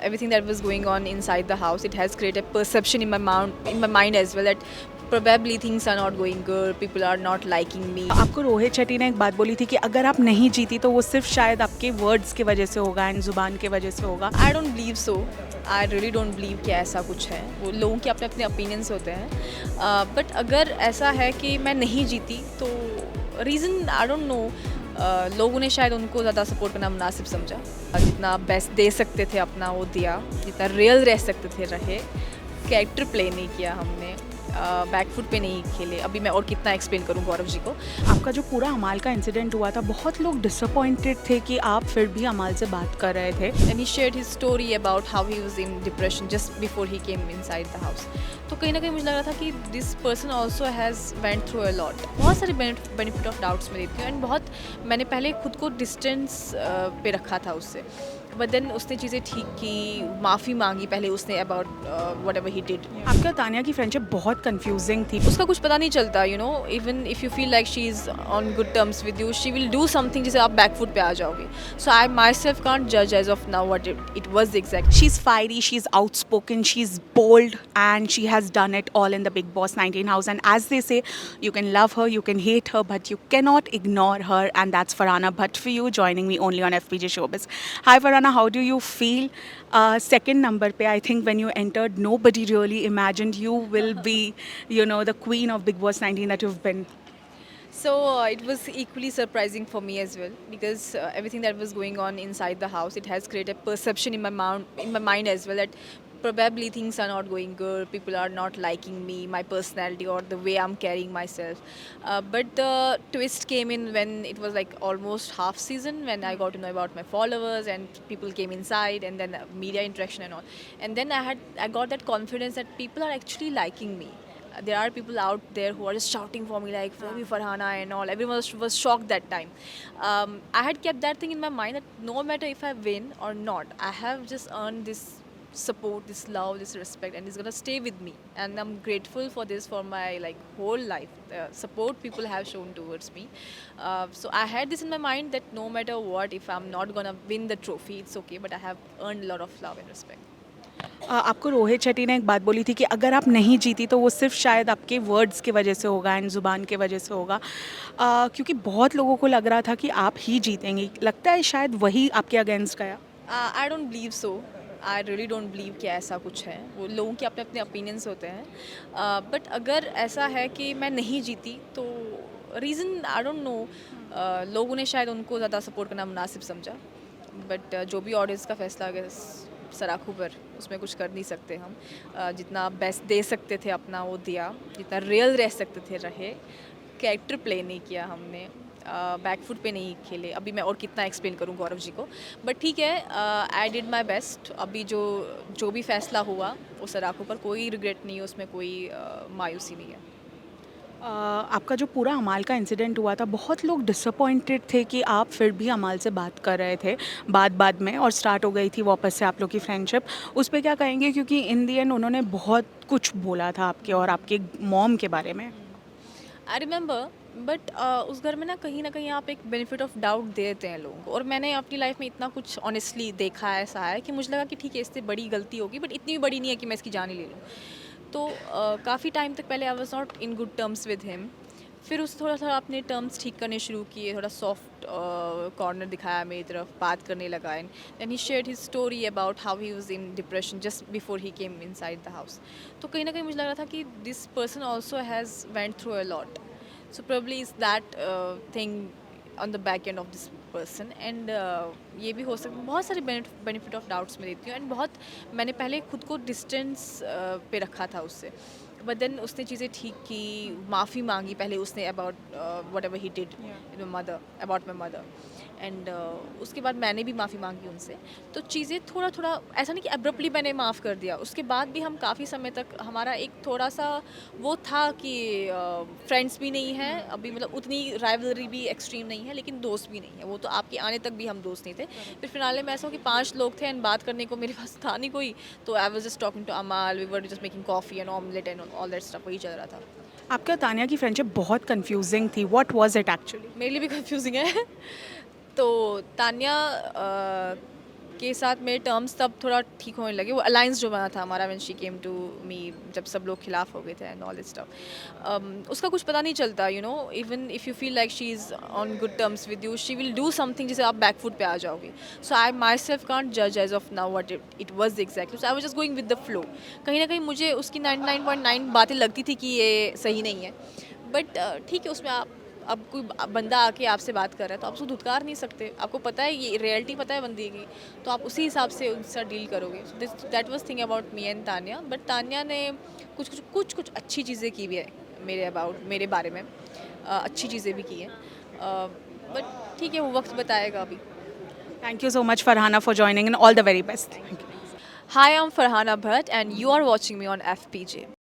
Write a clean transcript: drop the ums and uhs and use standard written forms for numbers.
everything that was going on inside the house, it has created a perception in my mind as well that probably things are not going good, people are not liking me. आपको रोहित शेट्टी ने एक बात बोली थी कि अगर आप नहीं जीती तो वो सिर्फ शायद आपके वर्ड्स की वजह से होगा एंड ज़ुबान की वजह से होगा। I don't believe so, I really don't believe कि ऐसा कुछ है। वो लोगों के अपने अपने ओपिनियंस होते हैं, बट अगर ऐसा है कि मैं नहीं जीती तो रीज़न आई डोंट नो, लोगों ने शायद उनको ज़्यादा सपोर्ट करना मुनासिब समझा। जितना बेस्ट दे सकते थे अपना वो दिया, जितना रियल रह सकते थे रहे, कैरेक्टर प्ले नहीं किया हमने, बैकफुट पे नहीं खेले। अभी मैं और कितना एक्सप्लेन करूँ गौरव जी को। आपका जो पूरा अमाल का इंसिडेंट हुआ था, बहुत लोग डिसअपॉइंटेड थे कि आप फिर भी अमाल से बात कर रहे थे। And he shared his story about how he was in depression just before he came inside the house. तो कहीं ना कहीं मुझे लग रहा था कि this person also has went through a lot. बहुत सारे बेनिफिट ऑफ डाउट्स में देती हूँ, एंड बहुत मैंने पहले खुद को डिस्टेंस पे रखा था उससे, बट देन उसने चीज़ें ठीक की, माफ़ी मांगी पहले उसने about what ever he did. आपका तानिया की फ्रेंडशिप बहुत कंफ्यूजिंग थी। उसका कुछ पता नहीं चलता, you know, even if you feel like she is on good terms with you, she will do something जिसे आप बैकफुट पे आ जाओगे। So I myself can't जज as of now what it was exact. She's fiery, she's outspoken, she's bold, and she has done it all in the Big Boss 19 house. And as they say, you can love her, you can hate her, but you cannot ignore her. And that's Farhana Bhatt for you, joining me only on FPJ Showbiz. Hi Farhana, how do you feel? Second number pe, I think when you entered, nobody really imagined you will be, the queen of Big Boss 19 that you've been. So it was equally surprising for me as well, because everything that was going on inside the house, it has created a perception in my mind as well that probably things are not going good, people are not liking me, my personality or the way I'm carrying myself. But the twist came in when it was like almost half season, when I got to know about my followers and people came inside, and then media interaction and all. And then I got that confidence that people are actually liking me. There are people out there who are just shouting for me like for me Farhana and all. Everyone was shocked that time. I had kept that thing in my mind that no matter if I win or not, I have just earned this support, this love, this respect, and it's gonna stay with me. And I'm grateful for this for my like whole life. The support people have shown towards me. So I had this in my mind that no matter what, if I'm not gonna win the trophy, it's okay. But I have earned a lot of love and respect. आपको रोहित शेट्टी ने एक बात बोली थी कि अगर आप नहीं जीती तो वो सिर्फ शायद आपके वर्ड्स की वजह से होगा एंड ज़ुबान की वजह से होगा, क्योंकि बहुत लोगों को लग रहा था कि आप ही जीतेंगी। लगता है शायद वही आपके अगेंस्ट गया। I don't believe so, I really don't believe कि ऐसा कुछ है। वो लोगों के अपने अपने ओपिनियंस होते हैं, बट अगर ऐसा है कि मैं नहीं जीती तो रीज़न आई डोंट नो, लोगों ने शायद उनको ज़्यादा सपोर्ट करना मुनासिब समझा। बट जो भी ऑडियंस का फैसला अगर सराखों पर, उसमें कुछ कर नहीं सकते हम। जितना बेस्ट दे सकते थे अपना वो दिया, जितना रियल रह सकते थे रहे, कैरेक्टर प्ले नहीं किया हमने, बैकफुट पे नहीं खेले। अभी मैं और कितना एक्सप्लेन करूँ गौरव जी को, बट ठीक है, आई डिड माई बेस्ट। अभी जो भी फैसला हुआ वो सराखों पर, कोई रिग्रेट नहीं है उसमें, कोई मायूसी नहीं है। आपका जो पूरा अमाल का इंसिडेंट हुआ था, बहुत लोग डिसअपॉइंटेड थे कि आप फिर भी अमाल से बात कर रहे थे बाद में, और स्टार्ट हो गई थी वापस से आप लोग की फ्रेंडशिप। उस पर क्या कहेंगे, क्योंकि इन दी एंड उन्होंने बहुत कुछ बोला था आपके और आपके मॉम के बारे में। आई रिमेंबर, बट उस घर में ना कहीं आप एक बेनिफिट ऑफ डाउट देते हैं लोगों को, और मैंने अपनी लाइफ में इतना कुछ ऑनेस्टली देखा है, ऐसा है कि मुझे लगा कि ठीक है इससे बड़ी गलती होगी, बट इतनी भी बड़ी नहीं है कि मैं इसकी जान ही ले लूँ। तो काफ़ी टाइम तक पहले I was not in good terms with him. फिर उससे थोड़ा थोड़ा अपने टर्म्स ठीक करने शुरू किए, थोड़ा सॉफ्ट कॉर्नर दिखाया मेरी तरफ, बात करने लगा। And he shared his story about how he was in depression just before he came inside the house. तो कहीं ना कहीं मुझे लग रहा था कि this person also has went through a lot, so probably is that thing on the back end of this person, and ये भी हो सकता, बहुत सारे बेनिफिट ऑफ डाउट्स में देती हूँ, एंड बहुत मैंने पहले खुद को डिस्टेंस पे रखा था उससे, बट देन उसने चीज़ें ठीक की, माफ़ी मांगी पहले उसने about what ever he did about my mother, and उसके बाद मैंने भी माफ़ी मांगी उनसे। तो चीज़ें थोड़ा थोड़ा ऐसा नहीं कि अब्रप्टली मैंने माफ़ कर दिया, उसके बाद भी हम काफ़ी समय तक हमारा एक थोड़ा सा वो था कि फ्रेंड्स भी नहीं हैं अभी, मतलब उतनी राइवलरी भी एक्सट्रीम नहीं है, लेकिन दोस्त भी नहीं है। वो तो आपके आने तक भी हम दोस्त नहीं थे। फिर फिनाले में ऐसा हो कि 5 लोग थे एंड बात करने को मेरे पास था नहीं कोई, तो I was just talking to Amal, we were just making coffee and omelette and all that stuff, वही चल रहा था। आपका तानिया की फ्रेंडशिप बहुत कंफ्यूजिंग थी। What was it actually? मेरे लिए भी कंफ्यूजिंग है। तो तान्या के साथ मेरे टर्म्स तब थोड़ा ठीक होने लगे, वो अलायंस जो बना था हमारा when she came to me, जब सब लोग खिलाफ हो गए थे एंड ऑल दिस स्टफ, उसका कुछ पता नहीं चलता, you know, even if you feel like she is on good terms with you, she will do something जिसे आप बैक फुट पे आ जाओगे. So I myself can't जज as of now what it was exactly. So I was just going with the flow. कहीं ना कहीं मुझे उसकी 99.9 बातें लगती थी कि ये सही नहीं है, बट ठीक है, उसमें आप, अब कोई बंदा आके आपसे बात कर रहा है तो आप उसको धुतकार नहीं सकते. आपको पता है, ये रियलिटी पता है बंदी की, तो आप उसी हिसाब से उनसे डील करोगे. That was thing about me and Tanya. But Tanya ने कुछ अच्छी चीज़ें की भी है मेरे बारे में, अच्छी चीज़ें भी की हैं, बट ठीक है, वो वक्त बताएगा अभी. Thank you so much, Farhana, for joining, and all the very best. Thank you. Hi, I'm Farhana Bhatt and you are watching me on FPJ.